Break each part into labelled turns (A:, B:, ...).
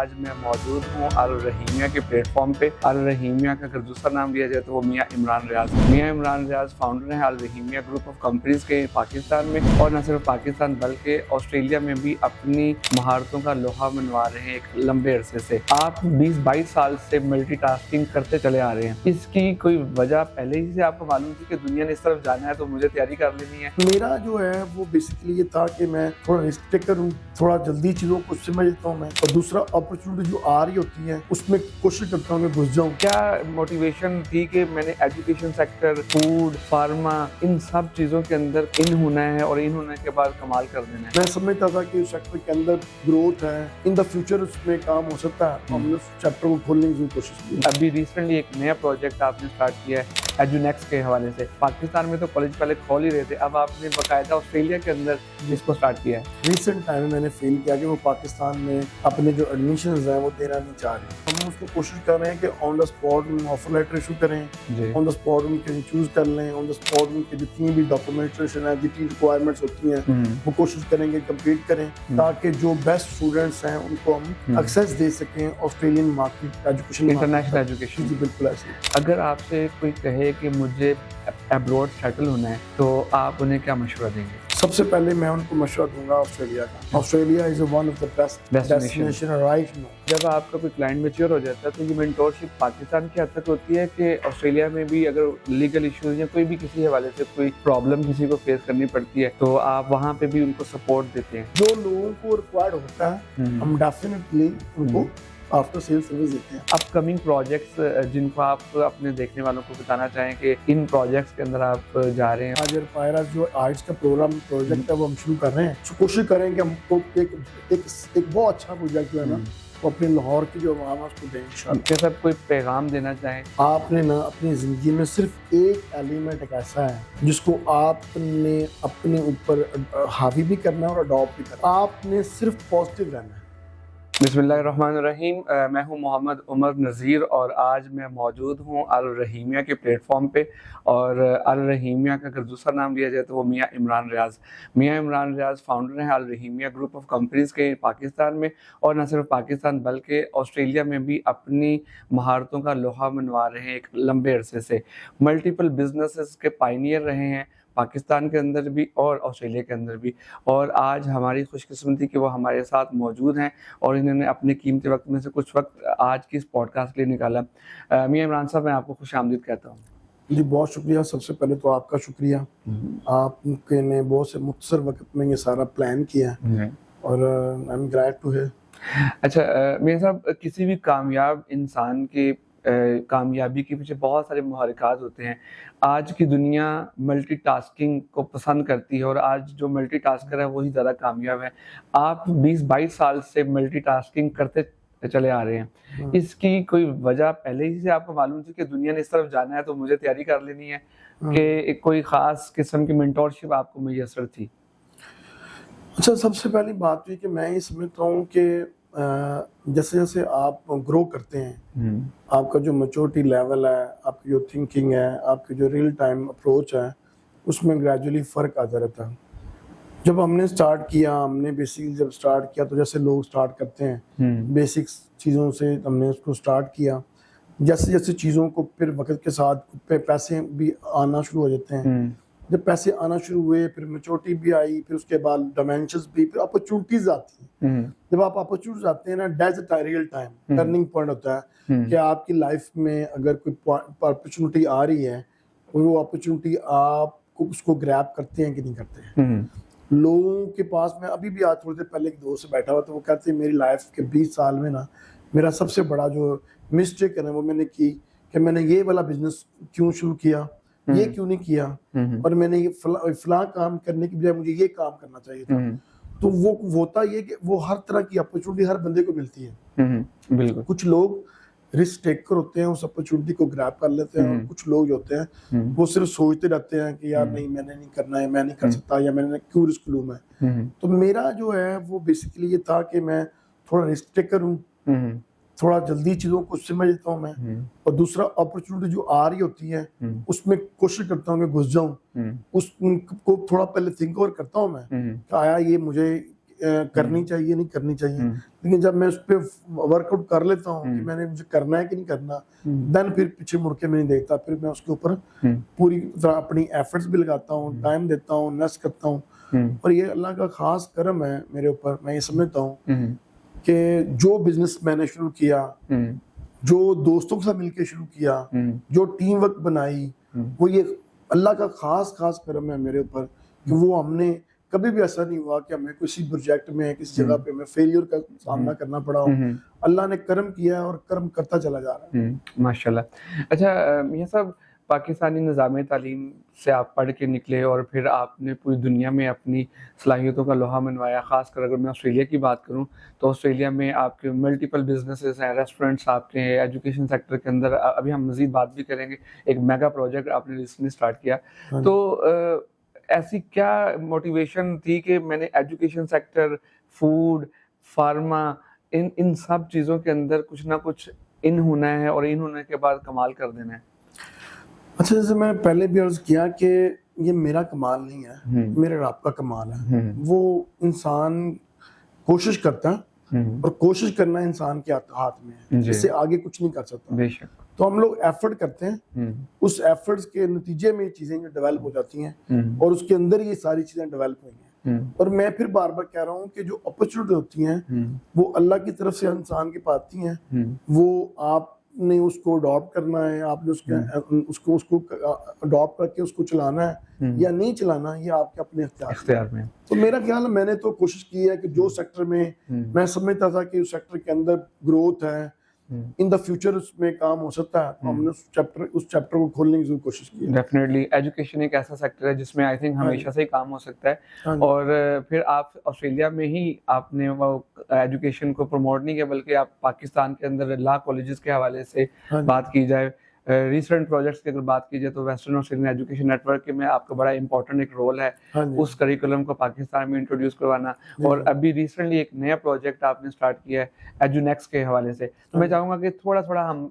A: آج میں موجود ہوں الرحیمیہ کے پلیٹ فارم پہ۔ الرحیمیہ کا اگر دوسرا نام لیا جائے تو وہ میاں عمران ریاض۔ میاں عمران ریاض فاؤنڈر ہیں الرحیمیہ گروپ آف کمپنیز کے پاکستان میں، اور نہ صرف پاکستان بلکہ آسٹریلیا میں بھی اپنی مہارتوں کا لوہا منوا رہے ہیں ایک لمبے عرصے سے۔ آپ 20-22 سال سے ملٹی ٹاسکنگ کرتے چلے آ رہے ہیں، اس کی کوئی وجہ پہلے ہی سے آپ کو معلوم تھی کہ دنیا نے اس طرف جانا ہے تو مجھے تیاری کر لینی ہے؟
B: میرا جو ہے وہ بیسیکلی یہ تھا کہ میں تھوڑا رسک ٹیکر ہوں، تھوڑا جلدی چیزوں کو سمجھ لیتا ہوں میں، اور دوسرا اپرچونٹی جو آ رہی ہوتی ہے اس میں کوشش کرتا ہوں کہ گھس جاؤں۔
A: کیا موٹیویشن تھی کہ میں نے ایجوکیشن سیکٹر، فوڈ، فارما، ان سب چیزوں کے اندر ان ہونا ہے اور ان ہونے کے بعد کمال کر دینا ہے؟
B: میں سمجھتا تھا کہ اس سیکٹر کے اندر گروتھ ہے، ان دا فیوچر اس میں کام ہو سکتا ہے، ہم نے اس چیپٹر کو کھولنے کی کوشش کی۔
A: ابھی ریسنٹلی ایک نیا پروجیکٹ آپ نے سٹارٹ کیا ہے ایجونیکس کے حوالے سے۔ پاکستان میں تو کالج پہلے کھول ہی رہے تھے، اب آپ نے باقاعدہ آسٹریلیا کے اندر اس کو سٹارٹ کیا ہے۔
B: ریسنٹ ٹائم میں میں نے فیل کیا کہ وہ پاکستان میں اپنے جو ایڈمیشنز ہیں وہ دینا نہیں چاہ رہے۔ ہم اس کو کوشش کر رہے ہیں کہ on the spot an offer letter issue کریں، آن دا اسپاٹ ان کے چوز کر لیں، آن دا اسپاٹ ان کی جتنی بھی ڈاکومنٹیشن ہے، جتنی ریکوائرمنٹس ہوتی ہیں وہ کوشش کریں گے کمپلیٹ کریں، تاکہ جو بیسٹ اسٹوڈنٹس ہیں ان کو ہم ایکسیس دے سکیں Australian market education,
A: international education.
B: جی بالکل ایسے۔
A: اگر آپ سے کوئی کہے کہ مجھے ابروڈ سیٹل ہونا ہے تو آپ انہیں کیا مشورہ دیں گے؟
B: سب سے پہلے میں ان کو مشورہ دوں گا آسٹریلیا کا۔ Australia is one of the best destination right now.
A: جب آپ کا کوئی کلائنٹ میچور ہو جاتا ہے تو یہ مینٹورشپ پاکستان کی حد تک ہوتی ہے کہ آسٹریلیا میں بھی اگر لیگل ایشوز یا کوئی بھی کسی حوالے سے کوئی پرابلم کسی کو فیس کرنی پڑتی ہے تو آپ وہاں پہ بھی ان کو سپورٹ دیتے ہیں؟
B: جو لوگوں کو ریکوائرڈ ہوتا ہے ہم ڈیفینیٹلی ان کو آفٹر سیل سروس دیتے ہیں۔
A: اپ کمنگ پروجیکٹس جن کو آپ اپنے دیکھنے والوں کو بتانا چاہیں کہ ان پروجیکٹس کے اندر آپ جا رہے ہیں؟
B: آج پائرا جو آرٹس کا پروجیکٹ ہے وہ ہم شروع کر رہے ہیں، کوشش کریں کہ ہم کو ایک بہت اچھا پروجیکٹ جو ہے نا وہ اپنے لاہور کی جو عوام ہے اس کو دیں انشاءاللہ۔
A: کیا سب کوئی پیغام دینا چاہیں؟
B: آپ نے نا اپنی زندگی میں صرف ایک ایلیمنٹ ایک ایسا ہے جس کو آپ نے اپنے اوپر حاوی بھی کرنا ہے اور اڈاپٹ بھی کرنا ہے۔ آپ نے صرف پازیٹیو رہنا ہے۔
A: بسم اللہ الرحمن الرحیم۔ میں ہوں محمد عمر نذیر اور آج میں موجود ہوں الرحیمیہ کے پلیٹ فارم پہ، اور الرحیمیہ کا اگر دوسرا نام لیا جائے تو وہ میاں عمران ریاض۔ میاں عمران ریاض فاؤنڈر ہیں الرحیمیہ گروپ آف کمپنیز کے پاکستان میں، اور نہ صرف پاکستان بلکہ آسٹریلیا میں بھی اپنی مہارتوں کا لوہا منوا رہے ہیں ایک لمبے عرصے سے۔ ملٹیپل بزنسز کے پائنیئر رہے ہیں پاکستان کے اندر بھی اور آسٹریلیا کے اندر بھی، اور آج ہماری خوش قسمتی کہ وہ ہمارے ساتھ موجود ہیں اور انہوں نے اپنے قیمتی وقت میں سے کچھ وقت آج کی اس پوڈ کاسٹ کے لیے نکالا۔ میاں عمران صاحب، میں آپ کو خوش آمدید کہتا ہوں۔
B: جی بہت شکریہ، سب سے پہلے تو آپ کا شکریہ، آپ نے بہت سے مختصر وقت میں یہ سارا پلان کیا ہے اور I'm glad to here.
A: اچھا میاں صاحب، کسی بھی کامیاب انسان کی کامیابی کے پیچھے بہت سارے محرکات ہوتے ہیں۔ آج کی دنیا ملٹی ٹاسکنگ کو پسند کرتی ہے اور آج جو ملٹی ٹاسکر ہے وہی زیادہ کامیاب ہے۔ آپ 20-22 سال سے ملٹی ٹاسکنگ کرتے چلے آ رہے ہیں، اس کی کوئی وجہ پہلے ہی سے آپ کو معلوم تھی کہ دنیا نے اس طرف جانا ہے تو مجھے تیاری کر لینی ہے، کہ کوئی خاص قسم کی مینٹورشپ آپ کو میسر تھی؟
B: اچھا، سب سے پہلی بات یہ کہ میں یہ سمجھتا ہوں کہ جیسے جیسے آپ گرو کرتے ہیں، آپ کا جو میچورٹی لیول ہے، آپ کی جو تھنکنگ ہے، آپ کی جو ریئل ٹائم اپروچ ہے، اس میں گریجولی فرق آتا رہتا ہے۔ جب ہم نے سٹارٹ کیا، ہم نے بیسکلی جب سٹارٹ کیا تو جیسے لوگ سٹارٹ کرتے ہیں بیسکس چیزوں سے، ہم نے اس کو سٹارٹ کیا۔ جیسے جیسے چیزوں کو پھر وقت کے ساتھ پیسے بھی آنا شروع ہو جاتے ہیں، جب پیسے آنا شروع ہوئے پھر میچورٹی بھی آئی، پھر اس کے بعد ڈائمینشنز بھی، پھر اپرچونٹیز آتی ہیں۔ جب آپ اپرچونٹیز آتے ہیں نا، that's a real time turning point ہوتا ہے کہ آپ کی لائف میں اگر کوئی اپرچونٹی آ رہی ہے، وہ اپرچونٹی آپ کو اس کو گریب کرتے ہیں کہ نہیں کرتے ہیں۔ لوگوں کے پاس، میں ابھی بھی آج تھوڑی دیر پہلے ایک دوست سے بیٹھا ہوا تو وہ کہتے ہیں میری لائف کے 20 سال میں نا میرا سب سے بڑا جو مسٹیک ہے نا وہ میں نے کی کہ میں نے یہ والا بزنس کیوں شروع کیا، یہ کیوں نہیں کیا، اور میں نے فلاں کام کرنے کی بجائے مجھے یہ کام کرنا چاہیے تھا۔ تو وہ ہوتا یہ کہ وہ ہر طرح کی اپرچونٹی ہر بندے کو ملتی ہے۔
A: بالکل،
B: کچھ لوگ رسک ٹیکر ہوتے ہیں، اس اپرچونٹی کو گریب کر لیتے ہیں، اور کچھ لوگ جو ہوتے ہیں وہ صرف سوچتے رہتے ہیں کہ یار نہیں، میں نے نہیں کرنا ہے، میں نہیں کر سکتا، یا میں نے کیوں رسک لوں میں۔ تو میرا جو ہے وہ بیسیکلی یہ تھا کہ میں تھوڑا رسک ٹیکر ہوں، تھوڑا جلدی چیزوں کو سمجھ لیتا ہوں میں، اور دوسرا اپرچونٹی جو آ رہی ہوتی ہے اس میں کوشش کرتا ہوں کہ گھس جاؤں، اس کو تھوڑا پہلے تھنک اوور کرتا ہوں میں کہ آیا یہ مجھے کرنی چاہیے نہیں کرنی چاہیے، لیکن جب میں اس پہ ورک آؤٹ کر لیتا ہوں کہ میں نے مجھے کرنا ہے کہ نہیں کرنا، دین پھر پیچھے مڑ کے میں نہیں دیکھتا، پھر میں اس کے اوپر پوری طرح اپنی ایفرٹس بھی لگاتا ہوں، ٹائم دیتا ہوں، انویسٹ کرتا ہوں. اور یہ اللہ کا خاص کرم ہے میرے اوپر. میں یہ سمجھتا ہوں کہ جو بزنس میں نے شروع کیا، جو دوستوں کے ساتھ مل کے شروع کیا، جو ٹیم ورک بنائی، وہ یہ اللہ کا خاص کرم ہے میرے اوپر کہ وہ ہم نے کبھی بھی ایسا نہیں ہوا کہ ہمیں کسی پروجیکٹ میں کسی جگہ پہ ہمیں فیلئر کا سامنا کرنا پڑا ہو. اللہ نے کرم کیا ہے اور کرم کرتا چلا جا رہا ہے.
A: ماشاءاللہ. اچھا میاں صاحب، پاکستانی نظام تعلیم سے آپ پڑھ کے نکلے اور پھر آپ نے پوری دنیا میں اپنی صلاحیتوں کا لوہا منوایا. خاص کر اگر میں آسٹریلیا کی بات کروں تو آسٹریلیا میں آپ کے ملٹیپل بزنسز ہیں، ریسٹورنٹس آپ کے ہیں، ایجوکیشن سیکٹر کے اندر ابھی ہم مزید بات بھی کریں گے. ایک میگا پروجیکٹ آپ نے ریسنٹلی اسٹارٹ کیا. تو ایسی کیا موٹیویشن تھی کہ میں نے ایجوکیشن سیکٹر، فوڈ، فارما، ان سب چیزوں کے اندر کچھ نہ کچھ ان ہونا ہے اور ان ہونے کے بعد کمال کر دینا ہے؟
B: اچھا، جیسے میں پہلے بھی عرض کیا کہ یہ میرا کمال نہیں ہے، میرے رب کا کمال ہے. وہ انسان کوشش کرتا ہے اور کوشش کرنا انسان کے ہاتھ میں ہے، اس سے آگے کچھ نہیں کر سکتا.
A: بے شک.
B: تو ہم لوگ ایفرٹ کرتے ہیں، اس ایفرٹس کے نتیجے میں چیزیں جو ڈیولپ ہو جاتی ہیں اور اس کے اندر یہ ساری چیزیں ڈیولپ ہوئی ہیں. اور میں پھر بار بار کہہ رہا ہوں کہ جو اپرچونیٹی ہوتی ہیں وہ اللہ کی طرف سے انسان کے پاس آتی ہیں. وہ آپ نے اس کو اڈاپٹ کرنا ہے، آپ نے اس کو اڈاپٹ کر کے اس کو چلانا ہے یا نہیں چلانا، یہ آپ کے اپنے اختیار میں. تو میرا خیال ہے میں نے تو کوشش کی ہے کہ جو سیکٹر میں میں سمجھتا تھا کہ اس سیکٹر کے اندر گروتھ ہے، ان دا فیوچر اس میں کام ہو سکتا ہے، تو ہم نے اس چیپٹر کو کھولنے کی ضرور کوشش کی.
A: ڈیفینیٹلی ایجوکیشن ایک ایسا سیکٹر ہے جس میں آئی تھنک ہمیشہ سے ہی کام ہو سکتا ہے. اور پھر آپ آسٹریلیا میں ہی آپ نے وہ ایجوکیشن کو پروموٹ نہیں کیا، بلکہ آپ پاکستان کے اندر لا کالجز کے حوالے سے بات کی جائے، ریسنٹ پروجیکٹس کی اگر بات کی جائے تو western Australian education network میں آپ کا بڑا امپورٹنٹ ایک رول ہے اس کریکولم کو پاکستان میں انٹروڈیوس کروانا. اور ابھی ریسنٹلی ایک نیا پروجیکٹ آپ نے اسٹارٹ کیا ہے ایجونیکس کے حوالے سے. تو میں چاہوں گا کہ تھوڑا ہم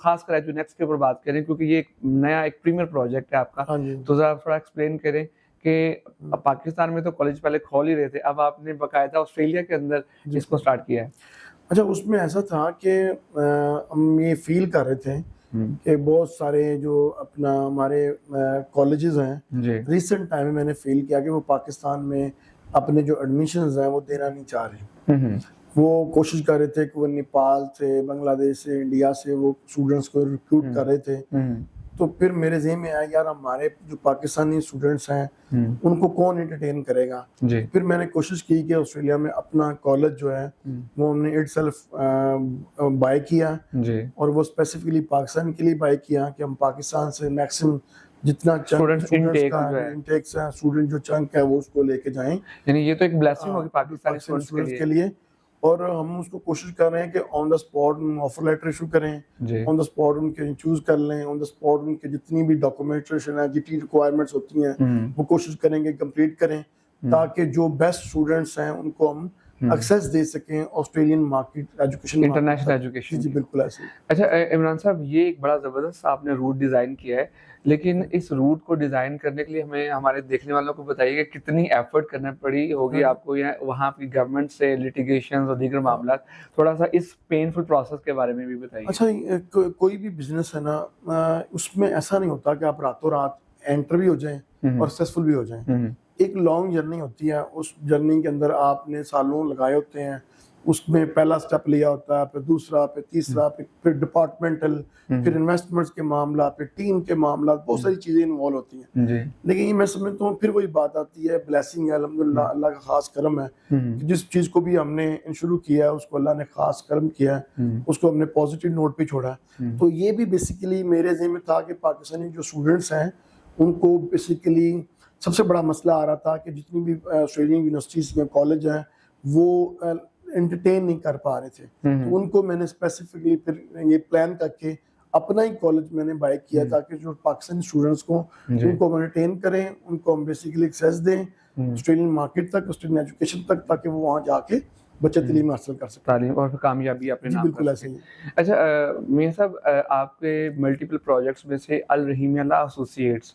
A: خاص کر ایجونیکس کے اوپر بات کریں، کیونکہ یہ ایک نیا ایک پریمیئر پروجیکٹ ہے آپ کا. تو ذرا تھوڑا ایکسپلین کریں کہ پاکستان میں تو کالج پہلے کھول ہی رہے تھے، اب آپ نے باقاعدہ آسٹریلیا کے اندر اس کو اسٹارٹ کیا ہے.
B: اچھا، اس میں ایسا تھا کہ ہم یہ فیل کر رہے تھے کہ بہت سارے جو اپنا ہمارے کالجز ہیں ریسنٹ ٹائم میں نے فیل کیا کہ وہ پاکستان میں اپنے جو ایڈمیشنز ہیں وہ دینا نہیں چاہ رہے. وہ کوشش کر رہے تھے کہ وہ نیپال سے، بنگلہ دیش سے، انڈیا سے وہ اسٹوڈنٹس کو ریکروٹ کر رہے تھے. تو پھر میرے ذہن میں آیا یار ہمارے جو پاکستانی اسٹوڈنٹس ہیں ان کو کون انٹرٹین کرے گا. پھر میں نے کوشش کی کہ آسٹریلیا میں اپنا کالج جو ہے وہ ہم نے اٹ سیلف بائی کیا اور وہ اسپیسیفکلی پاکستان کے لیے بائی کیا کہ ہم پاکستان سے میکسیمم جتنا اسٹوڈنٹ جو چنک ہے وہ اس کو لے کے جائیں.
A: یعنی یہ تو ایک بلیسنگ ہوگی پاکستانی
B: اسٹوڈنٹس کے لیے. اور ہم اس کو کوشش کر رہے ہیں کہ on the spot offer letter issue کریں، آن دا اسپاٹ ان کے چوز کر لیں، آن دا اسپاٹ ان کے جتنی بھی ڈاکومنٹیشن ہے، جتنی ریکوائرمنٹس ہوتی ہیں وہ کوشش کریں گے کمپلیٹ کریں تاکہ جو بیسٹ اسٹوڈنٹس ہیں ان کو ہم ایکسیس دے سکیں Australian market education,
A: international education.
B: جی بالکل ایسے.
A: اچھا عمران صاحب، یہ ایک بڑا زبردست آپ نے روٹ ڈیزائن کیا ہے، لیکن اس روٹ کو ڈیزائن کرنے کے لیے ہمیں ہمارے دیکھنے والوں کو بتائیے کہ کتنی ایفرٹ کرنا پڑی ہوگی آپ کو یا وہاں کی گورنمنٹ سے لیٹیگیشن اور دیگر معاملات. تھوڑا سا اس پینفل پروسیس کے بارے میں بھی بتائیے.
B: اچھا، کوئی بھی بزنس ہے نا، اس میں ایسا نہیں ہوتا کہ آپ راتوں رات انٹر بھی ہو جائیں اور سکسیسفل بھی ہو جائیں. ایک لانگ جرنی ہوتی ہے، اس جرنی کے اندر آپ نے سالوں لگائے ہوتے ہیں. اس میں پہلا سٹیپ لیا ہوتا ہے، پھر دوسرا، پھر تیسرا، پھر ڈپارٹمنٹل، پھر انویسٹمنٹس کے معاملہ، پھر ٹیم کے معاملات، بہت ساری چیزیں انوالو ہوتی ہیں. لیکن یہ میں سمجھتا ہوں پھر وہی بات آتی ہے، بلیسنگ ہے الحمدللہ، اللہ کا خاص کرم ہے کہ جس چیز کو بھی ہم نے شروع کیا ہے اس کو اللہ نے خاص کرم کیا ہے، اس کو ہم نے پازیٹیو نوٹ پہ چھوڑا ہے. تو یہ بھی بیسیکلی میرے ذہن میں تھا کہ پاکستانی جو اسٹوڈنٹس ہیں ان کو بیسیکلی سب سے بڑا مسئلہ آ رہا تھا کہ جتنی بھی آسٹریلین یونیورسٹیز یا کالج ہیں وہ انٹرٹین نہیں کر پا رہے تھے. تو ان کو میں نے اسپیسیفکلی پھر یہ پلان کر کے اپنا ہی کالج میں نے بائی کیا تاکہ جو پاکستانی اسٹوڈنٹس کو ان کو انٹرٹین کریں، ان کو ہم بیسیکلی ایکسیس دیں آسٹریلین مارکیٹ تک، آسٹریلین ایجوکیشن تک، تاکہ وہ وہاں جا کے بچے تعلیم حاصل کر سکیں.
A: تعلیم اور کامیابی اپنے نام
B: بالکل
A: کر
B: ایسے
A: سکیں.
B: ہی.
A: اچھا میاں صاحب آپ کے ملٹیپل پروجیکٹس میں سے الرحیمیہ لا ایسوسیٹس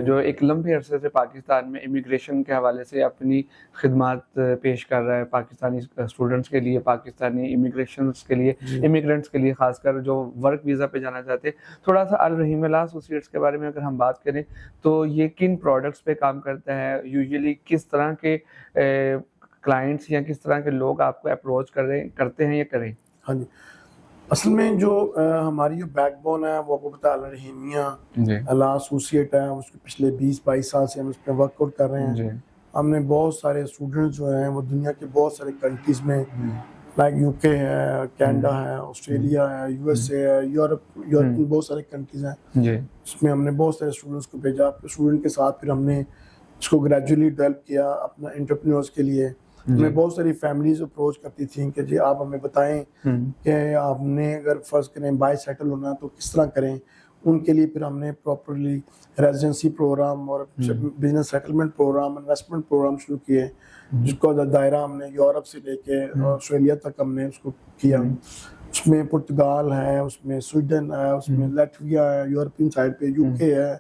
A: جو ایک لمبے عرصے سے پاکستان میں امیگریشن کے حوالے سے اپنی خدمات پیش کر رہا ہے پاکستانی اسٹوڈنٹس کے لیے, پاکستانی امیگریشنس کے لیے, امیگرینٹس کے لیے, خاص کر جو ورک ویزا پہ جانا چاہتے ہیں. تھوڑا سا الرحیمیہ لا ایسوسیٹس کے بارے میں اگر ہم بات کریں تو یہ کن پروڈکٹس پہ کام کرتا ہے, یوزلی کس طرح کے کلائنٹس یا کس طرح کے لوگ آپ کو اپروچ کرتے ہیں یا کریں؟
B: ہاں جی, اصل میں جو ہماری جو بیک بون ہے وہ آپ کو پتا ہے الرحیمیہ لا ایسوسیٹ ہے, اس کے پچھلے 20-22 سال سے ہم اس پہ ورک آؤٹ کر رہے ہیں. ہم نے بہت سارے اسٹوڈنٹس جو ہیں وہ دنیا کے بہت سارے کنٹریز میں لائک یو کے ہے, کینیڈا ہے, آسٹریلیا ہے, یو ایس اے ہے, یورپین بہت سارے کنٹریز ہیں. اس میں ہم نے بہت سارے اسٹوڈنٹس کو بھیجا. اسٹوڈنٹ کے ساتھ پھر ہم نے اس کو گریجولی ڈیولپ کیا اپنا انٹرپرینورس کے لیے. ہمیں بہت ساری فیملیز اپروچ کرتی تھیں کہ جی آپ ہمیں بتائیں کہ آپ نے اگر فرض کریں بائی سیٹل ہونا تو کس طرح کریں. ان کے لیے پھر ہم نے پراپرلی ریزیڈنسی پروگرام اور business settlement program, investment program شروع کیے, جس کا دائرہ ہم نے یورپ سے لے کے آسٹریلیا تک ہم نے اس کو کیا. اس میں پرتگال ہے, اس میں سویڈن ہے, اس میں لیٹویا ہے, یورپین سائڈ پہ یو کے ہے,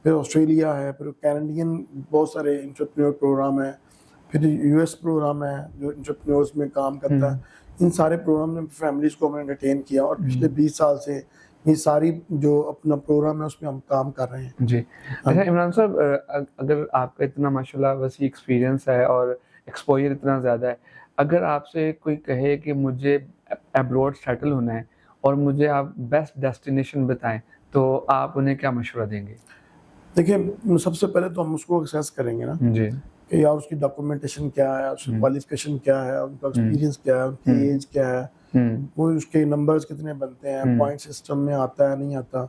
B: پھر آسٹریلیا ہے, پھر کینیڈین بہت سارے انٹرپرینور پروگرام ہیں, پھر یو ایس پروگرام ہے جو انٹرپرینورس میں کام کرتا ہے. ان سارے پروگرام نے فیملیز کو ہم نے انٹرٹین کیا اور پچھلے 20 سال سے یہ ساری جو اپنا پروگرام ہے اس میں ہم کام کر رہے ہیں.
A: جی اچھا عمران صاحب, اگر آپ کا اتنا ماشاءاللہ وسیع ایکسپیرینس ہے اور ایکسپوجر اتنا زیادہ ہے, اگر آپ سے کوئی کہے کہ مجھے ابروڈ سیٹل ہونا ہے اور مجھے آپ بیسٹ ڈیسٹینیشن بتائیں تو آپ انہیں کیا مشورہ دیں گے؟
B: دیکھیں سب سے پہلے تو ہم اس کو ایکسیس کریں گے نا
A: جی
B: کہ یار اس کی ڈاکومنٹیشن کیا ہے, اس کی کوالیفیکیشن کیا ہے, ان کا ایکسپیرینس کیا ہے, ان کی ایج کیا ہے, وہ اس کے نمبرز کتنے بنتے ہیں, پوائنٹ سسٹم میں آتا ہے نہیں آتا.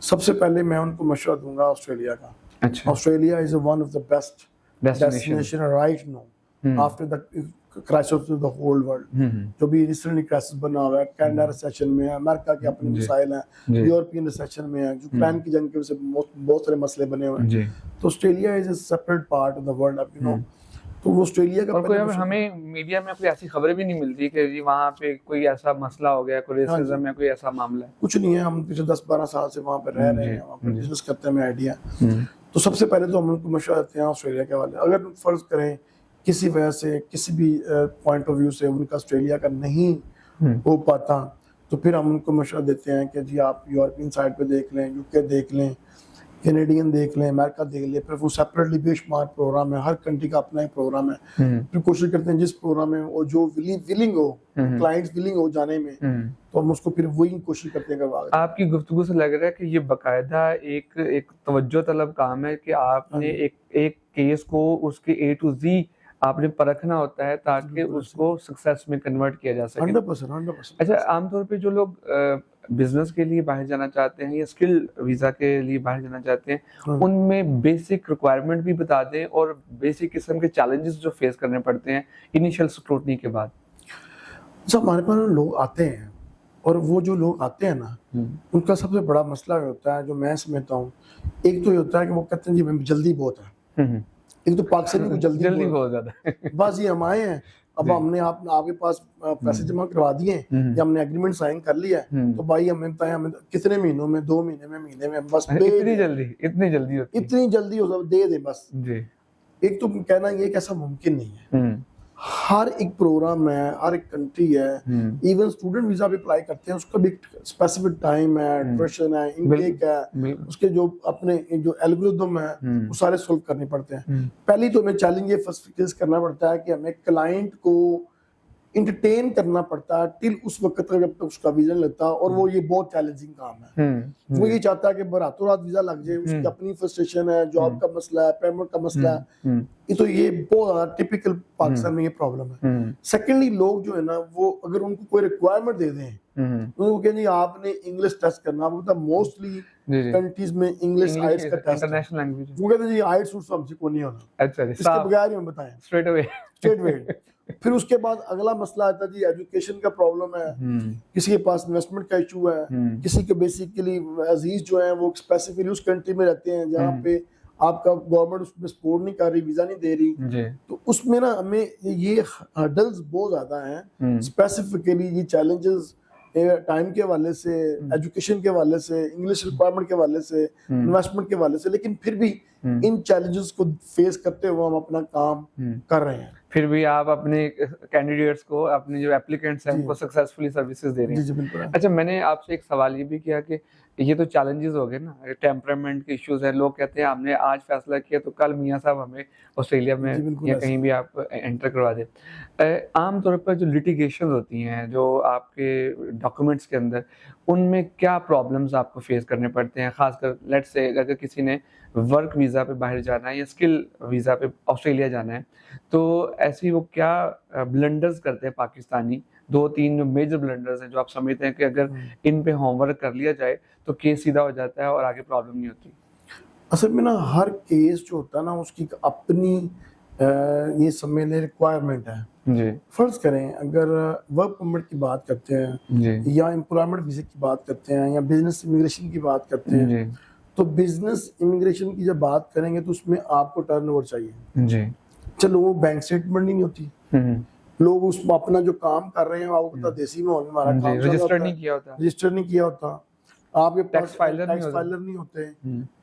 B: سب سے پہلے میں ان کو مشورہ دوں گا آسٹریلیا کا. Australia is one of the best destination right now after the crisis of the whole world. جو بھی ریسنٹلی کرائسس بنا ہوا ہے, کینیڈا ریسیشن میں ہے, امریکہ کے اپنے مسائل ہیں, یورپین ریسیشن میں ہے, یوکرین کی جنگ کی وجہ سے بہت سارے مسئلے بنے ہوئے ہیں. تو Australia is a separate part of the world, اب یو نو. تو وہ آسٹریلیا کا
A: کوئی ہمیں میڈیا میں کوئی ایسی خبریں بھی نہیں ملتی کہ جی وہاں پہ کوئی ایسا مسئلہ ہو گیا, کوئی ریسزم یا کوئی ایسا معاملہ ہے.
B: کچھ نہیں ہے, ہم پچھلے 10-12 سال سے وہاں پہ رہ رہے ہیں, وہاں پہ بزنس کرتے ہیں, ہمیں آئیڈیا. تو سب سے پہلے تو ہم ان کو مشورہ دیتے ہیں آسٹریلیا کے حوالے. اگر فرض کریں کسی وجہ سے کسی بھی پوائنٹ آف ویو سے ان کا آسٹریلیا کا نہیں ہو پاتا تو پھر ہم ان کو مشورہ دیتے ہیں کہ جی آپ یورپین سائڈ پہ دیکھ لیں, یو کے دیکھ لیں, کینیڈین دیکھ لیں, امریکہ دیکھ لیں. پھر وہ سیپریٹلی بے شمار پروگرام ہے, ہر کنٹری کا اپنا ایک پروگرام ہے. پھر کوشش کرتے ہیں جس پروگرام میں وہ جو ولنگ ہو, کلائنٹس ولنگ ہو جانے میں, تو ہم اس کو پھر وہی کوشش کرتے ہیں کروا.
A: آپ کی گفتگو سے لگ رہا ہے کہ یہ باقاعدہ ایک توجہ طلب کام ہے کہ آپ نے ایک کیس کو اس کے A to Z آپ نے پرکھنا ہوتا ہے تاکہ اس کو سکسیس میں کنورٹ کیا جا سکے.
B: 100%.
A: اچھا عام طور پہ جو لوگ بزنس کے لیے باہر جانا چاہتے ہیں یا اسکل ویزا کے لیے باہر جانا چاہتے ہیں, ان میں بیسک ریکوائرمنٹ بھی بتا دیں اور بیسک قسم کے چیلنجز جو فیس کرنے پڑتے ہیں انیشیل سکروٹنی کے بعد.
B: اچھا ہمارے پاس لوگ آتے ہیں اور وہ جو لوگ آتے ہیں نا ان کا سب سے بڑا مسئلہ ہوتا ہے جو میں سمجھتا ہوں, ایک تو یہ ہوتا ہے کہ وہ کہتے ہیں جی میں جلدی بہت ہے. ایک تو پاکستانی کو جلدی
A: بہت زیادہ,
B: بس یہ ہم آئے ہیں, اب ہم نے آپ کے پاس پیسے جمع کروا دیے یا ہم نے ایگریمنٹ سائن کر لیا ہے, تو بھائی ہمیں بتائیں ہمیں کتنے مہینوں میں, 2 مہینے میں بس
A: اتنی جلدی
B: ہو دے دیں بس. ایک تو کہنا یہ کہ ایسا ممکن نہیں ہے. ہر ایک پروگرام ہے, ہر ایک کنٹری ہے, ایون اسٹوڈنٹ ویزا بھی اپلائی کرتے ہیں, اس کا بھی اسپیسیفک ٹائم ہے, ڈیوریشن ہے, انٹیک ہے, اس کے جو اپنے جو الگورتھم ہے وہ سارے سولو کرنے پڑتے ہیں. پہلی تو ہمیں چیلنج یہ فیس کرنا پڑتا ہے کہ ہمیں کلائنٹ کو انٹرٹین کرنا پڑتا ہے ٹل اس وقت تک جب تک اس کا ویزا لگتا ہے, اور وہ یہ بہت چیلنجنگ کام ہے. وہ یہ چاہتا ہے کہ راتوں رات ویزا لگ جائے, اس کی اپنی فرسٹریشن ہے, جاب کا مسئلہ ہے, پیمنٹ کا مسئلہ ہے. تو یہ بہت زیادہ ٹپیکل پاکستان میں یہ پرابلم ہے. سیکنڈلی لوگ جو ہے نا وہ اگر ان کو کوئی ریکوائرمنٹ دے دیں وہ کہیں جی آپ نے انگلش ٹیسٹ کرنا, وہ موسٹلی کنٹریز میں انگلش آئلٹس کا ٹیسٹ ہے, وہ کہتے ہیں جی آئلٹس ہم سے کو نہیں ہونا, اس کے بغیر ہی ہم بتائیں اسٹریٹ اوے. پھر اس کے بعد اگلا مسئلہ آتا ہے جی ایجوکیشن کا پرابلم ہے, کسی کے پاس انویسٹمنٹ کا ایشو ہے, کسی کے بیسیکلی عزیز جو ہیں وہ اسپیسیفکلی اس کنٹری میں رہتے ہیں جہاں پہ آپ کا گورنمنٹ اس میں سپورٹ نہیں کر رہی, ویزا نہیں دے رہی,
A: جی
B: تو اس میں نا ہمیں یہ ہرڈلز بہت زیادہ ہیں اسپیسیفکلی. یہ چیلنجز ٹائم کے حوالے سے, ایجوکیشن کے حوالے سے, انگلش ریکوائرمنٹ کے حوالے سے, انویسٹمنٹ کے حوالے سے, لیکن پھر بھی ان چیلنجز کو فیس کرتے ہوئے ہم اپنا کام کر رہے ہیں.
A: پھر بھی آپ اپنے کینڈیڈیٹس کو, اپنے جو اپلیکینٹس ہیں ان کو سکسیسفلی سروسز دے رہے ہیں.
B: جی بالکل.
A: اچھا, میں نے آپ سے ایک سوال یہ بھی کیا کہ یہ تو چیلنجز ہو گئے نا, ٹیمپرامنٹ کے ایشوز ہیں. لوگ کہتے ہیں ہم نے آج فیصلہ کیا تو کل میاں صاحب ہمیں آسٹریلیا میں یا کہیں بھی آپ انٹر کروا دیں. عام طور پر جو لٹیگیشنز ہوتی ہیں جو آپ کے ڈاکومنٹس کے اندر, ان میں کیا پرابلمز آپ کو فیس کرنے پڑتے ہیں؟ خاص کر لیٹ سے اگر کسی نے ورک ویزا پہ باہر جانا ہے یا اسکل ویزا پہ آسٹریلیا جانا ہے, تو ایسی وہ کیا بلنڈرز کرتے ہیں پاکستانی؟ 2-3 جو میجر بلنڈرز ہیں جو آپ سمجھتے ہیں کہ اگر ان پہ ہوم ورک کر لیا جائے تو کیس سیدھا ہو جاتا ہے اور آگے پرابلم نہیں ہوتی.
B: اصل میں نا ہر کیس جو ہوتا ہے نا اس کی اپنی یہ سمجھ لیں ریکوائرمنٹ ہے.
A: جی
B: فرض کریں اگر ورک پرمٹ کی بات کرتے ہیں یا امپلائمنٹ ویزے کی بات کرتے ہیں یا بزنس امیگریشن کی بات کرتے ہیں, تو بزنس امیگریشن کی جب بات کریں گے تو اس میں آپ کو ٹرن اوور چاہیے.
A: جی
B: چلو وہ بینک اسٹیٹمنٹ نہیں ہوتی, لوگ اس میں اپنا جو کام کر رہے ہیں آپ کو پتا دیسی ماحول میں ہمارا کام
A: رجسٹر نہیں کیا ہوتا,
B: رجسٹر نہیں کیا ہوتا, آپ کے
A: ٹیکس فائلر
B: نہیں ہوتے,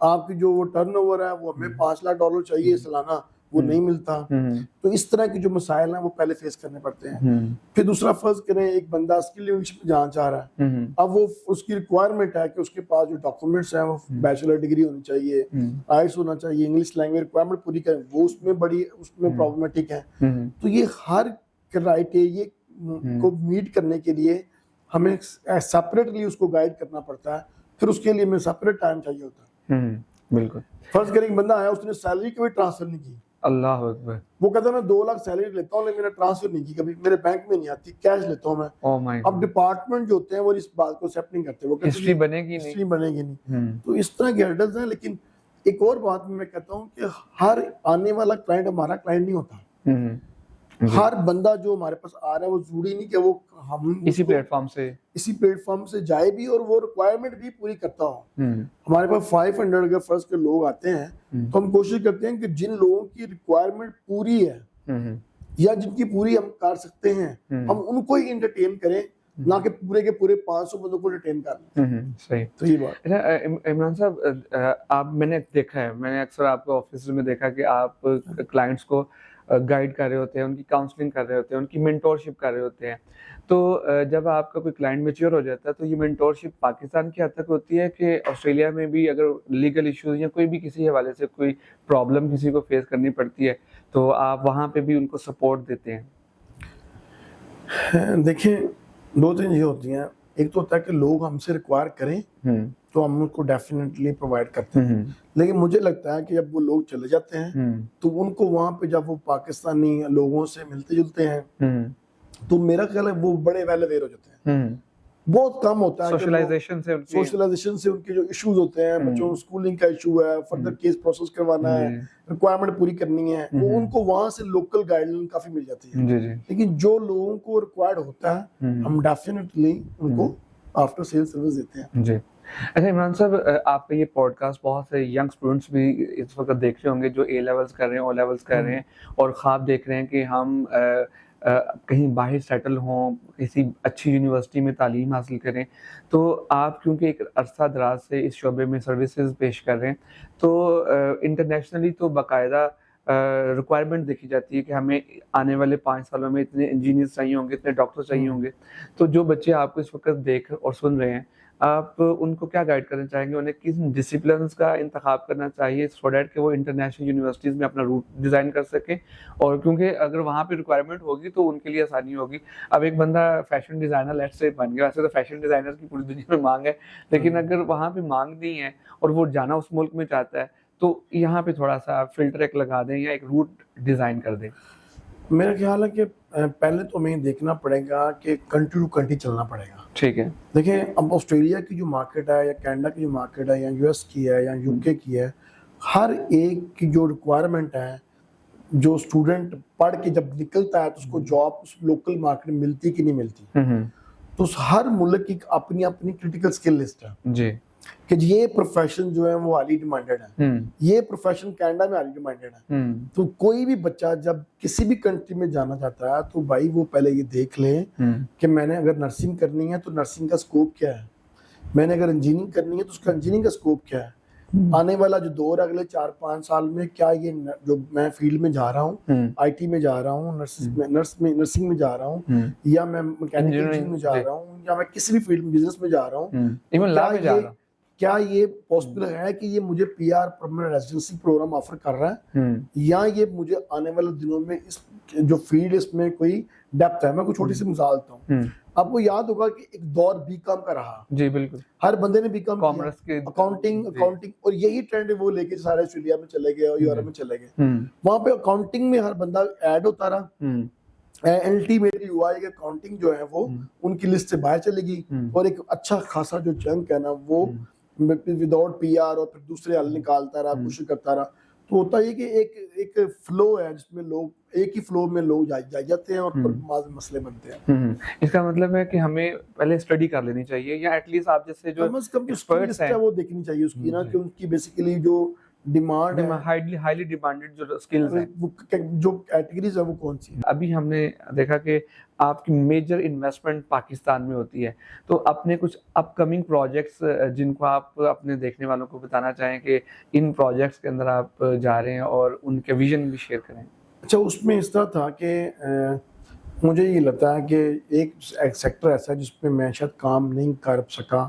B: آپ کی جو وہ ٹرن اوور ہے وہ ہمیں $5 لاکھ چاہیے سالانہ, وہ نہیں ملتا. تو اس طرح کے جو مسائل ہیں وہ پہلے فیس کرنے پڑتے ہیں. پھر دوسرا فرض کریں ایک بندہ اسکل انگلش میں جانا چاہ رہا ہے, اب وہ اس کی ریکوائرمنٹ ہے کہ اس کے پاس جو ڈاکومنٹس ہیں وہ بیچلر ڈگری ہونی چاہیے, آئلٹس ہونا چاہیے, انگلش لینگویج ریکوائرمنٹ پوری کریں, وہ اس میں پرابلمٹک ہے. تو یہ ہر کرائٹیریا کو میٹ کرنے کے لیے ہمیں سیپریٹلی اس کو گائیڈ کرنا پڑتا ہے, پھر اس کے لیے ہمیں سیپریٹ ٹائم چاہیے ہوتا ہے.
A: بالکل.
B: فرض کریں ایک بندہ آیا اس نے سیلری کبھی ٹرانسفر نہیں کی,
A: اللہ اکبر,
B: وہ کہتا ہے میں 2 لاکھ سیلری لیتا ہوں لیکن میں نے ٹرانسفر نہیں کی کبھی, میرے بینک میں نہیں آتی, کیش لیتا ہوں میں. اب ڈپارٹمنٹ جو ہوتے ہیں وہ اس بات کو ایکسیپٹ نہیں کرتے, وہ
A: ہسٹری بنے گی نہیں.
B: تو اس طرح کے ہرڈلز ہیں. لیکن ایک اور بات میں کہتا ہوں کہ ہر آنے والا کلائنٹ ہمارا کلائنٹ نہیں ہوتا. ہر بندہ جو ہمارے پاس آ رہا ہے وہ ضروری نہیں کہ وہ ہم
A: اسی پلیٹ فارم سے
B: جائے بھی اور وہ ریکوائرمنٹ بھی پوری کرتا ہو. ہمارے پاس 500 اگر فرض کے لوگ آتے ہیں تو ہم کوشش کرتے ہیں کہ جن لوگوں کی ریکوائرمنٹ پوری ہے یا جن کی پوری ہم کر سکتے ہیں ہم ان کو ہی انٹرٹین کریں, نہ کہ پورے کے پورے 500 بندوں کو انٹرٹین کر لیں.
A: صحیح.
B: تو یہ بات.
A: عمران صاحب, آپ میں نے دیکھا ہے, میں نے اکثر آپ کے آفس میں دیکھا کہ آپ کلائنٹس کو گائیڈ کر رہے ہوتے ہیں, ان کی کاؤنسلنگ کر رہے ہوتے ہیں, ان کی مینٹورشپ کر رہے ہوتے ہیں. تو جب آپ کا کوئی کلائنٹ میچیور ہو جاتا ہے تو یہ مینٹورشپ پاکستان کی حد تک ہوتی ہے کہ آسٹریلیا میں بھی اگر لیگل ایشوز یا کوئی بھی کسی حوالے سے کوئی پرابلم کسی کو فیس کرنی پڑتی ہے تو آپ وہاں پہ بھی ان کو سپورٹ دیتے ہیں؟
B: دیکھیں 2 چیزیں یہ ہوتی ہیں, ایک تو ہوتا ہے کہ لوگ ہم سے ریکوائر کریں تو ہم ان کو ڈیفینیٹلی پرووائڈ کرتے ہیں, لیکن مجھے لگتا ہے کہ جب وہ لوگ چلے جاتے ہیں تو ان کو وہاں پہ جب وہ پاکستانی لوگوں سے ملتے جلتے ہیں تو میرا خیال ہے وہ بڑے ویل اویئر ہو جاتے ہیں. بہت کم ہوتا ہے سوشلائزیشن سے ان کے جو ایشوز ہوتے ہیں, بچوں سکولنگ کا ایشو ہے, فردر کیس پروسیس کروانا ہے, ریکوائرمنٹ پوری کرنی ہے, وہ ان کو وہاں سے لوکل گائیڈ لائن کافی مل جاتی ہے. لیکن جو لوگوں کو ریکوائرڈ ہوتا ہے ہم ڈیفینیٹلی ان کو آفٹر سیل سروس دیتے ہیں.
A: جی. اچھا عمران صاحب, آپ کا یہ پوڈ کاسٹ بہت سے ینگ اسٹوڈنٹس بھی اس وقت دیکھ رہے ہوں گے جو اے لیولس کر رہے ہیں, او لیولس کر رہے ہیں اور خواب دیکھ رہے ہیں کہ ہم کہیں باہر سیٹل ہوں, کسی اچھی یونیورسٹی میں تعلیم حاصل کریں. تو آپ کیونکہ ایک عرصہ دراز سے اس شعبے میں سروسز پیش کر رہے ہیں تو انٹرنیشنلی تو باقاعدہ ریکوائرمنٹ دیکھی جاتی ہے کہ ہمیں آنے والے 5 سالوں میں اتنے انجینئرز چاہیے ہوں گے, اتنے ڈاکٹر چاہیے ہوں گے. تو جو بچے آپ کو اس وقت دیکھ اور سن رہے ہیں, آپ ان کو کیا گائیڈ کرنا چاہیں گے؟ انہیں کس ڈسپلنس کا انتخاب کرنا چاہیے سو دیٹ کہ وہ انٹرنیشنل یونیورسٹیز میں اپنا روٹ ڈیزائن کر سکیں؟ اور کیونکہ اگر وہاں پہ ریکوائرمنٹ ہوگی تو ان کے لیے آسانی ہوگی. اب ایک بندہ فیشن ڈیزائنر لیٹ سے بن گیا, ویسے تو فیشن ڈیزائنر کی پوری دنیا میں مانگ ہے, لیکن اگر وہاں پہ مانگ نہیں ہے اور وہ جانا اس ملک میں چاہتا ہے تو یہاں پہ تھوڑا سا فلٹر ایک لگا دیں یا ایک روٹ ڈیزائن کر دیں.
B: میرا خیال ہے کہ پہلے تو ہمیں دیکھنا پڑے گا کہ کنٹری ٹو کنٹری چلنا پڑے گا.
A: ٹھیک ہے.
B: دیکھیں اب آسٹریلیا کی جو مارکیٹ ہے یا کینیڈا کی جو مارکیٹ ہے یا یو ایس کی ہے یا یو کے کی ہے, ہر ایک کی جو ریکوائرمنٹ ہے, جو اسٹوڈنٹ پڑھ کے جب نکلتا ہے تو اس کو جاب اس لوکل مارکیٹ میں ملتی کہ نہیں ملتی, تو ہر ملک کی اپنی اپنی کریٹیکل اسکل لسٹ ہے.
A: جی.
B: کہ یہ پروفیشن جو ہے وہ ہائلی ڈیمانڈیڈ ہے, یہ پروفیشن کینیڈا میں ہائلی ڈیمانڈیڈ ہے. تو کوئی بھی بچہ جب کسی بھی کنٹری میں جانا چاہتا ہے تو بھائی وہ پہلے یہ دیکھ لے کہ میں نے اگر نرسنگ کرنی ہے تو نرسنگ کا اسکوپ کیا ہے, میں نے اگر انجینئرنگ کرنی ہے تو اس کا انجینئرنگ کا اسکوپ کیا ہے, آنے والا جو دور ہے اگلے 4-5 سال میں کیا یہ جو میں فیلڈ میں جا رہا ہوں, آئی ٹی میں جا رہا ہوں, نرسنگ میں جا رہا ہوں, یا میں میکینیکل انجینئرنگ میں جا رہا ہوں, یا میں کسی بھی فیلڈ میں بزنس میں جا رہا ہوں, کیا یہ پاسبل ہے کہ یہ مجھے P R permanent residency program offer کر رہا ہے, یا یہ مجھے آنے والے دنوں میں اس جو فیلڈ اس میں کوئی ڈیپتھ ہے. میں کوئی چھوٹی سی مثال دیتا ہوں, آپ کو یاد ہوگا کہ ایک دور بی کام کا رہا.
A: جی بالکل,
B: ہر بندے نے بی کام کیا, اکاؤنٹنگ, اور یہی ٹرینڈ وہ لے کے سارے آسٹریلیا میں چلے گئے اور یورپ میں چلے گئے. وہاں پہ اکاؤنٹنگ میں ہر بندہ ایڈ ہوتا رہا. الٹیمیٹلی ہوا ہے کہ اکاؤنٹنگ جو ہے وہ ان کی لسٹ سے باہر چلے گی, اور ایک اچھا خاصا جو چنک ہے نا وہ وداؤٹ پی آر اور پھر دوسرے حل نکالتا رہا, کوشش کرتا رہا. تو ہوتا یہ کہ ایک فلو ہے جس میں لوگ ایک ہی فلو میں لوگ جاتے ہیں اور پھر مسئلے بنتے ہیں.
A: اس کا مطلب ہے کہ ہمیں پہلے اسٹڈی کر لینی چاہیے, یا ایٹ لیسٹ آپ جیسے جو
B: ایکسپرٹس ہیں وہ دیکھنی چاہیے اس کی نا, کہ ان کی بیسیکلی جو ڈیمانڈ ہے,
A: ہائیلی ڈیمانڈڈ جو سکلز ہیں,
B: جو کیٹیگریز ہیں وہ کون سی ہیں.
A: ابھی ہم نے دیکھا کہ آپ کی میجر انویسٹمنٹ پاکستان میں ہوتی ہے, تو اپنے کچھ اپ کمنگ پروجیکٹس جن کو آپ اپنے دیکھنے والوں کو بتانا چاہیں کہ ان پروجیکٹس کے اندر آپ جا رہے ہیں اور ان کے ویژن بھی شیئر کریں.
B: اچھا, اس میں اس طرح تھا کہ مجھے یہ لگتا ہے کہ ایک سیکٹر ایسا ہے جس پہ میں شاید کام نہیں کر سکا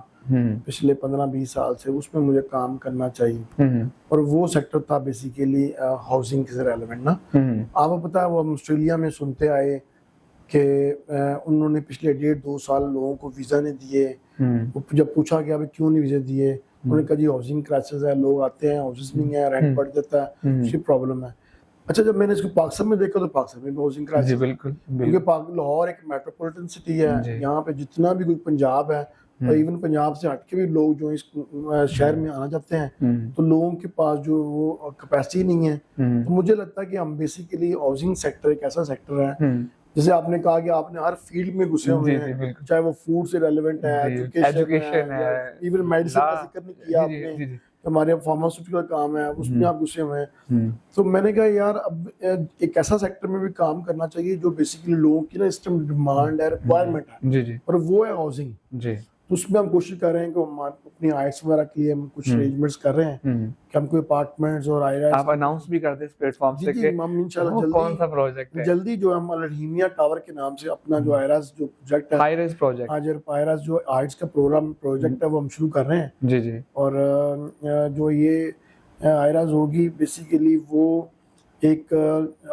B: پچھلے 15-20 سال سے, اس میں مجھے کام کرنا چاہیے, اور وہ سیکٹر تھا بیسیکلی ہاؤسنگ کے سے ریلیونٹ نا. آپ کو پتا ہے وہ ہم آسٹریلیا میں سنتے آئے کہ انہوں نے پچھلے 1.5-2 سال لوگوں کو ویزا نہیں دیے. جب پوچھا کہ ابھی کیوں نہیں ویزا دیے, انہوں نے کہا جی ہاؤسنگ کرائسس ہے, لوگ آتے ہیں, ہاؤسز نہیں ہیں, رینٹ بڑھ جاتا ہے, اس کی پرابلم ہے. اچھا, جب میں نے اس کو پاکستان میں دیکھا تو پاکستان میں ہاؤسنگ کرائسس,
A: بالکل,
B: کیونکہ لاہور ایک میٹروپولیٹن سٹی ہے, یہاں پہ جتنا بھی کوئی پنجاب ہے اور ایون پنجاب سے ہٹ کے بھی لوگ جو اس شہر میں آنا چاہتے ہیں تو لوگوں کے پاس جو وہ کیپیسٹی نہیں ہے. تو مجھے لگتا ہے کہ ہم بیسیکلی ہاؤسنگ سیکٹر ایک ایسا سیکٹر ہے جیسے آپ نے کہا کہ آپ نے ہر فیلڈ میں گھسے ہوئے ہیں, چاہے وہ فوڈ سے ریلیونٹ ہے, ایجوکیشن ہے, ایون میڈیسن کا ذکر نہیں کیا آپ نے, ہمارے فارماسیوٹیکل کام ہے اس میں آپ گھسے ہوئے ہیں. تو میں نے کہا یار اب ایک ایسا سیکٹر میں بھی کام کرنا چاہیے جو بیسیکلی لوگوں کی نا اس ٹائم ڈیمانڈ ہے, ریکوائرمنٹ ہے, اور وہ ہے ہاؤسنگ. تو اس میں ہم کوشش کر رہے ہیں کہ ہم اپنی آئٹس وغیرہ کے لیے ہم کچھ ارینجمنٹس کر رہے ہیں کہ ہم کوئی اپارٹمنٹس اور
A: آپ اناؤنس بھی کر دیں اس پلیٹ فارم سے کہ
B: ہم انشاءاللہ
A: کون سا پروجیکٹ ہے
B: جلدی جو ہم الرحیمیہ ٹاور کے نام سے اپنا جو آئراز جو پروجیکٹ ہے,
A: ہائی رائز پروجیکٹ,
B: آج آئراز جو آرٹس کا پروجیکٹ ہے وہ ہم شروع کر رہے ہیں.
A: جی
B: اور جو یہ آئراز ہوگی بیسیکلی وہ ایک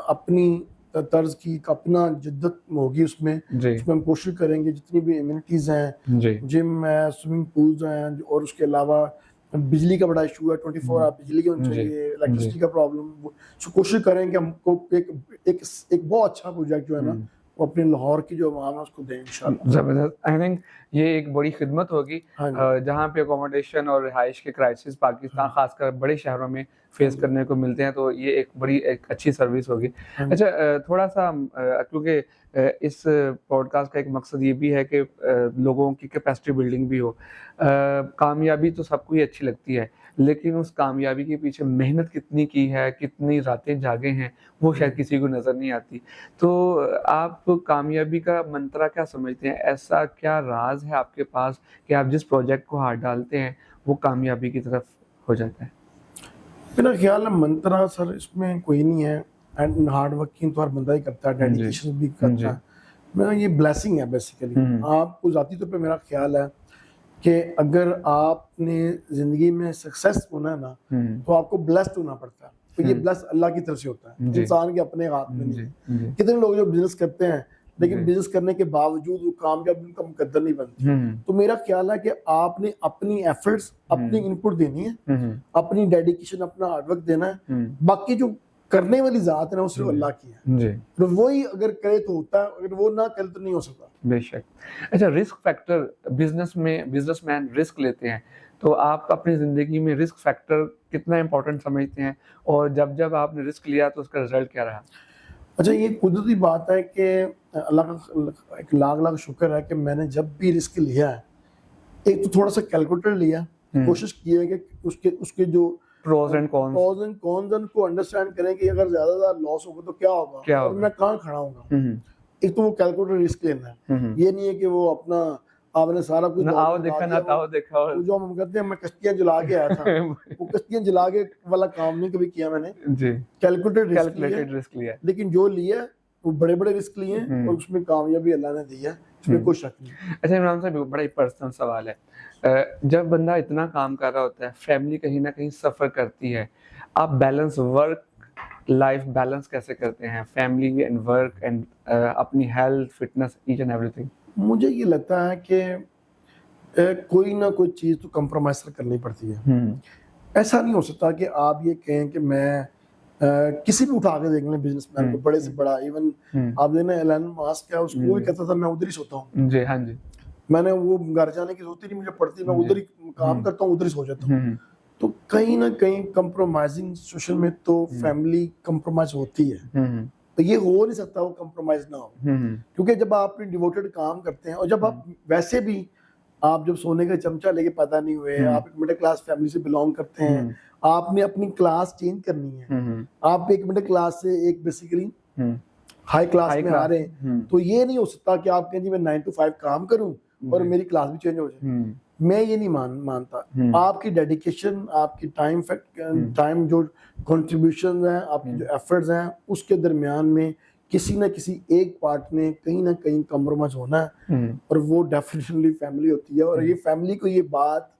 B: اپنی طرز کی اپنا جدت ہوگی اس میں ہم کوشش کریں گے جتنی بھی ایمینٹیز ہیں, جم ہے, سوئمنگ پولز ہیں, اور اس کے علاوہ بجلی کا بڑا ایشو ہے, 24 آور بجلی کی ہونی چاہیے, الیکٹرسٹی کا پرابلم. سو کوشش کریں کہ ہم کو ایک بہت اچھا پروجیکٹ جو ہے نا وہ اپنے لاہور کی جو عوام ہے اس کو دیں انشاءاللہ.
A: زبردست. آئی تھنک یہ ایک بڑی خدمت ہوگی جہاں پہ اکوموڈیشن اور رہائش کے کرائسس پاکستان خاص کر بڑے شہروں میں فیس کرنے کو ملتے ہیں, تو یہ ایک اچھی سروس ہوگی. اچھا, تھوڑا سا کیونکہ اس پوڈ کاسٹ کا ایک مقصد یہ بھی ہے کہ لوگوں کی کیپیسٹی بلڈنگ بھی ہو. کامیابی تو سب کو ہی اچھی لگتی ہے, لیکن اس کامیابی کے پیچھے محنت کتنی کی ہے, کتنی راتیں جاگے ہیں, وہ شاید کسی کو نظر نہیں آتی. تو آپ کامیابی کا منترا کیا سمجھتے ہیں, ایسا کیا راز ہے آپ کے پاس کہ آپ جس پروجیکٹ کو ہاتھ ڈالتے ہیں وہ کامیابی کی طرف ہو جاتا ہے؟
B: میرا خیال ہے منترا سر اس میں کوئی نہیں ہے, اینڈ ہارڈ ورکنگ تو ہر بندہ ہی کرتا ہے, ڈیڈیکیشن بھی کرتا ہے. میرا یہ بلیسنگ ہے بیسیکلی. آپ کو ذاتی طور پہ میرا خیال ہے کہ اگر آپ نے زندگی میں سکسیس ہونا ہے نا تو آپ کو بلیسڈ ہونا پڑتا ہے. تو یہ بلیس اللہ کی طرف سے ہوتا ہے, انسان کے اپنے ہاتھ میں نہیں. کتنے لوگ جو بزنس کرتے ہیں لیکن بزنس کرنے کے باوجود وہ کامیاب ان کا مقدر نہیں بنتی. تو میرا خیال ہے کہ آپ نے اپنی ایفرٹس, اپنی ان پٹ دینی ہے, اپنی ڈیڈیکیشن, اپنا ہارڈ ورک دینا ہے. باقی جو کرنے والی ذات ہے نا وہ صرف اللہ کی ہے, تو وہی اگر کرے تو ہوتا ہے, اگر وہ نہ کرے تو نہیں ہو سکتا.
A: بے شک. اچھا, risk factor business man risk لیتے ہیں, تو آپ اپنی زندگی میں رسک فیکٹر کتنا امپورٹنٹ سمجھتے ہیں, اور جب آپ نے رسک لیا تو اس کا رزلٹ کیا رہا؟
B: اچھا, یہ قدرتی بات ہے کہ اللہ کا ایک لاکھ شکر ہے کہ میں نے جب بھی رسک لیا ہے, ایک تو تھوڑا سا کیلکولیٹر لیا, کوشش کی ہے کہ اس کے جو
A: پروز اینڈ
B: کونز کو انڈرسٹینڈ کریں کہ اگر زیادہ زیادہ لاس ہوگا تو کیا ہوگا اور میں کہاں کھڑا ہوں گا. ایک تو وہ کیلکولیٹر رسک لینا ہے, یہ نہیں ہے کہ وہ اپنا آپ نے سارا کچھ جو ہم کہتے ہیں میں کشتیاں جلا کے آیا تھا, وہ کشتیاں جلا کے والا کام نہیں کبھی کیا میں نے, کیلکولیٹڈ رسک لیا, لیکن جو لیا وہ بڑے بڑے رسک لیے ہیں اور اس میں کامیابی اللہ نے دی ہے, اس میں کوئی شک نہیں.
A: اچھا عمران صاحب, بڑا ہی پرسنل سوال ہے, جب بندہ اتنا کام کر رہا ہوتا ہے, فیملی کہیں نہ کہیں سفر کرتی ہے, آپ بیلنس ورک لائف بیلنس کیسے کرتے ہیں, فیملی اینڈ ورک اینڈ اپنی ہیلتھ فٹنس ایچ اینڈ ایوری تھنگ؟
B: مجھے یہ لگتا ہے کہ کوئی نہ کوئی چیز تو کمپرومائز کرنی پڑتی ہے. ایسا نہیں ہو سکتا کہ آپ یہ کہیں کہ میں کسی بھی اٹھا کے دیکھ لیں بزنس مین کو, بڑے سے بڑا, ایون آپ دیکھیں ایلن ماسک ہے, اس کو بھی کہتا تھا میں ادھر ہی سوتا ہوں.
A: جی ہاں جی,
B: میں نے وہ گھر جانے کی ضرورت ہی نہیں مجھے پڑتی, میں ادھر ہی کام کرتا ہوں, ادھر ہی سو جاتا ہوں. تو کہیں نہ کہیں کمپرومائزنگ سوشل میں تو فیملی کمپرومائز ہوتی ہے, تو یہ ہو نہیں سکتا وہ کمپرومائز نہ ہو, کیونکہ جب آپ اپنی ڈیووٹڈ کام کرتے ہیں, اور جب آپ ویسے بھی آپ جب سونے کا چمچہ لے کے پیدا نہیں ہوئے, آپ ایک مڈل کلاس فیملی سے بلانگ کرتے ہیں, آپ نے اپنی کلاس چینج کرنی ہے, آپ ایک مڈل کلاس سے ایک بیسیکلی ہائی کلاس میں آ رہے ہیں, تو یہ نہیں ہو سکتا کہ آپ کہیں جی میں 9 to 5 کام کروں اور میری کلاس بھی چینج ہو جائے. میں یہ نہیں مانتا. آپ کی ڈیڈیکیشن, آپ کی ٹائم جو کنٹریبیوشن ہیں, آپ کی جو ایفرٹس ہیں, اس کے درمیان میں کسی نہ کسی ایک پارٹ میں کہیں نہ کہیں کمپرومائز ہونا ہے, اور وہ ڈیفینیٹلی فیملی ہوتی ہے. اور یہ فیملی کو, یہ بات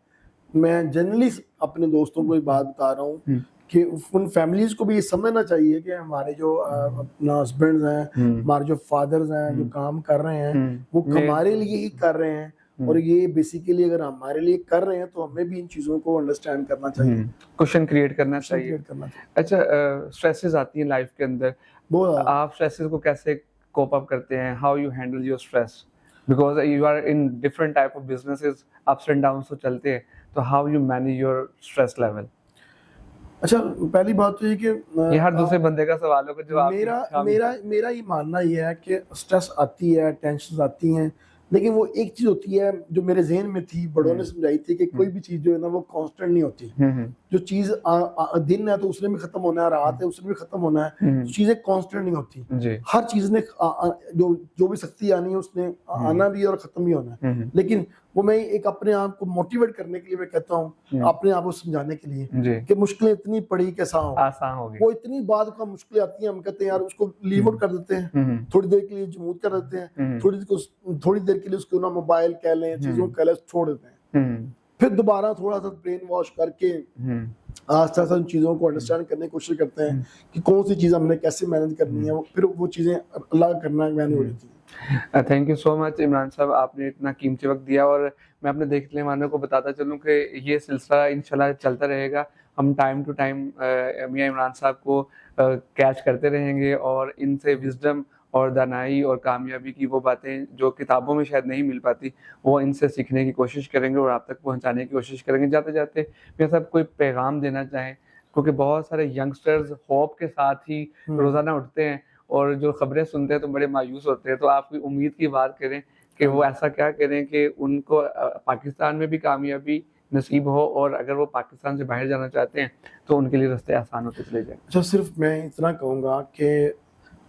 B: میں جنرلی اپنے دوستوں کو یہ بات بتا رہا ہوں کہ ان فیملیز کو بھی یہ سمجھنا چاہیے کہ ہمارے جو اپنا ہسبینڈز ہیں, ہمارے جو فادرز ہیں جو کام کر رہے ہیں, وہ ہمارے لیے ہی کر رہے ہیں, اور یہ بیسیکلی اگر ہمارے لیے کر رہے ہیں تو ہمیں بھی ان چیزوں کو انڈرسٹینڈ کرنا چاہیے,
A: کوشچن کریٹ کرنا چاہیے. اچھا, اسٹریسز آتی ہیں لائف کے اندر, آپ اسٹریسز کو کیسے کوپ اپ کرتے ہیں, how you handle your stress, because you are in different type of businesses, ups and downs تو چلتے ہیں, تو how you manage your stress level?
B: اچھا, پہلی بات تو یہ کہ
A: یہ ہر دوسرے بندے کا سوال ہوگا جو
B: میرا یہ ماننا یہ ہے کہ اسٹریس آتی ہے, ٹینشنز آتی ہیں, لیکن وہ ایک چیز ہوتی ہے جو میرے ذہن میں تھی, بڑوں نے سمجھائی تھی کہ کوئی بھی چیز جو ہے نا وہ کانسٹنٹ نہیں ہوتی. جو چیز دن ہے تو اس نے بھی ختم ہونا ہے, رات ہے اس نے بھی ختم ہونا ہے, چیزیں کانسٹنٹ نہیں ہوتی. ہر چیز نے جو بھی سختی آنی ہے اس نے آنا بھی اور ختم بھی ہونا ہے. لیکن وہ میں ایک اپنے آپ کو موٹیویٹ کرنے کے لیے میں کہتا ہوں, اپنے آپ کو سمجھانے کے لیے کہ مشکلیں اتنی پڑی کہ آسان ہو گئی. وہ اتنی بعد کا مشکلیں آتی ہیں, ہم کہتے ہیں یار اس کو لیو آؤٹ کر دیتے ہیں, تھوڑی دیر کے لیے جمود کر دیتے ہیں, تھوڑی دیر کے لیے اس کو نا موبائل کہہ لیں, چیزوں کہہ لیں, چھوڑ دیتے ہیں. پھر دوبارہ تھوڑا سا برین واش کر کے آہستہ آہستہ ان چیزوں کو انڈرسٹینڈ کرنے کی کوشش کرتے ہیں کہ کون سی چیز ہم نے کیسے مینیج کرنی ہے, پھر وہ چیزیں اللہ کا کرنا مینیج ہو جاتی ہیں.
A: تھینک یو سو مچ عمران صاحب, آپ نے اتنا قیمتی وقت دیا, اور میں اپنے دیکھنے والوں کو بتاتا چلوں کہ یہ سلسلہ انشاءاللہ چلتا رہے گا. ہم ٹائم ٹو ٹائم میاں عمران صاحب کو کیچ کرتے رہیں گے, اور ان سے وزڈم اور دانائی اور کامیابی کی وہ باتیں جو کتابوں میں شاید نہیں مل پاتی, وہ ان سے سیکھنے کی کوشش کریں گے اور آپ تک پہنچانے کی کوشش کریں گے. جاتے جاتے میاں صاحب کوئی پیغام دینا چاہیں, کیونکہ بہت سارے ینگسٹرز ہوپ کے ساتھ ہی روزانہ اٹھتے ہیں اور جو خبریں سنتے ہیں تو بڑے مایوس ہوتے ہیں, تو آپ کوئی امید کی بات کریں کہ وہ ایسا کیا کریں کہ ان کو پاکستان میں بھی کامیابی نصیب ہو, اور اگر وہ پاکستان سے باہر جانا چاہتے ہیں تو ان کے لیے راستے آسان ہوتے چلے جائیں.
B: اچھا, صرف میں اتنا کہوں گا کہ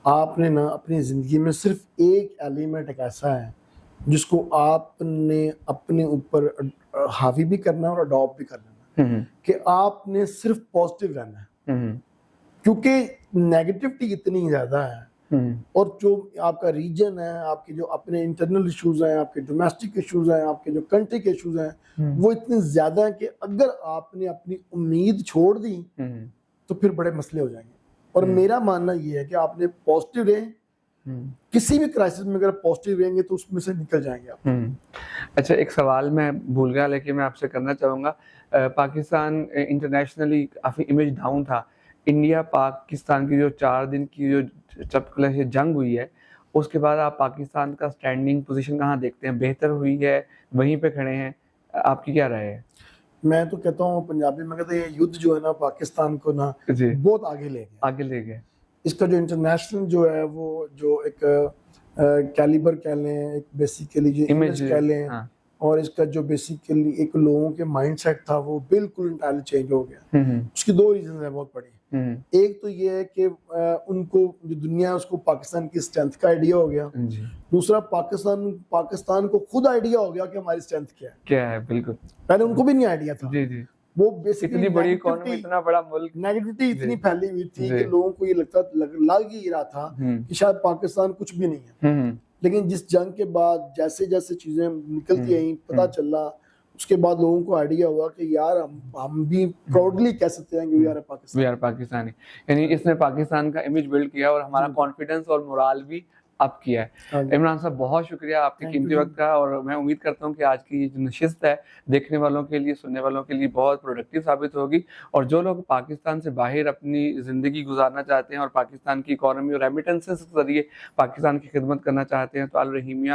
B: آپ نے نا اپنی زندگی میں صرف ایک ایلیمنٹ ایک ایسا ہے جس کو آپ نے اپنے اوپر حاوی بھی کرنا ہے اور اڈاپٹ بھی کرنا ہے, کہ آپ نے صرف پازیٹیو رہنا ہے, کیونکہ نیگیٹیوٹی اتنی زیادہ ہے, اور جو آپ کا ریجن ہے, آپ کے جو اپنے انٹرنل ایشوز ہیں, آپ کے ڈومیسٹک ایشوز ہیں, آپ کے جو کنٹری کے ایشوز ہیں, وہ اتنے زیادہ ہیں کہ اگر آپ نے اپنی امید چھوڑ دی تو پھر بڑے مسئلے ہو جائیں گے. اور میرا ماننا یہ ہے کہ آپ نے پازیٹیو رہیں, کسی بھی کرائسس میں اگر پازیٹیو رہیں گے تو اس میں سے نکل جائیں گے آپ.
A: اچھا, ایک سوال میں بھول گیا لیکن میں آپ سے کرنا چاہوں گا. پاکستان انٹرنیشنلی کافی امیج ڈاؤن تھا. انڈیا پاکستان کی جو 4 دن کی جو جنگ ہوئی ہے, اس کے بعد آپ پاکستان کا اسٹینڈنگ پوزیشن کہاں دیکھتے ہیں؟ بہتر ہوئی ہے, وہیں پہ کھڑے ہیں, آپ کی کیا رائے ہے؟
B: میں تو کہتا ہوں, پنجابی میں کہتے ہیں یہ یدھ جو ہے نا پاکستان کو نا بہت آگے لے گیا. اس کا جو انٹرنیشنل جو ہے وہ جو ایک کیلیبر کہہ لیں, ایک بیسیکلی جو امیج کہہ لیں, اور اس کا جو بیسیکلی ایک لوگوں کے مائنڈ سیٹ تھا وہ بالکل انٹائرلی چینج ہو گیا. اس کی دو ریزنز ہیں بہت بڑی. ایک تو یہ ہے کہ ان کو جو دنیا ہے اس کو پاکستان کی اسٹرینتھ کا آئیڈیا ہو گیا. دوسرا پاکستان کو خود آئیڈیا ہو گیا کہ ہماری اسٹرینتھ کیا ہے. بالکل پہلے ان کو بھی نہیں آئیڈیا تھا. وہ بیسیکلی
A: بڑی اکانومی، اتنا بڑا ملک،
B: نیگیٹیوٹی اتنی پھیلی ہوئی تھی کہ لوگوں کو یہ لگ ہی رہا تھا کہ شاید پاکستان کچھ بھی نہیں ہے. لیکن جس جنگ کے بعد جیسے جیسے چیزیں نکلتی آئیں پتہ چلا، اس کے بعد لوگوں کو آئیڈیا ہوا کہ یار ہم بھی پراؤڈلی کہہ سکتے ہیں کہ وی آر
A: پاکستانی. یعنی اس نے پاکستان کا امیج بلڈ کیا اور ہمارا کانفیڈنس اور مورال بھی اپ کیا ہے. عمران صاحب بہت شکریہ آپ کے قیمتی وقت کا، اور میں امید کرتا ہوں کہ آج کی یہ جو نشست ہے دیکھنے والوں کے لیے، سننے والوں کے لیے بہت پروڈکٹیو ثابت ہوگی. اور جو لوگ پاکستان سے باہر اپنی زندگی گزارنا چاہتے ہیں اور پاکستان کی اکانومی اور ریمیٹنسز کے ذریعے پاکستان کی خدمت کرنا چاہتے ہیں تو الرحیمیہ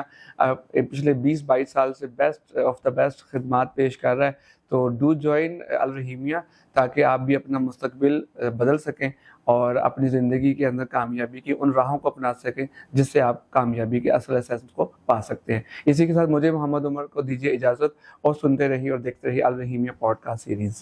A: پچھلے 20-22 سال سے بیسٹ آف دا بیسٹ خدمات پیش کر رہا ہے. تو ڈو جوائن الرحیمیہ تاکہ آپ بھی اپنا مستقبل بدل سکیں اور اپنی زندگی کے اندر کامیابی کی ان راہوں کو اپنا سکیں جس سے آپ کامیابی کے اصل اساس کو پا سکتے ہیں. اسی کے ساتھ مجھے محمد عمر کو دیجیے اجازت، اور سنتے رہیے اور دیکھتے رہیے الرحیمیہ پوڈ کاسٹ سیریز.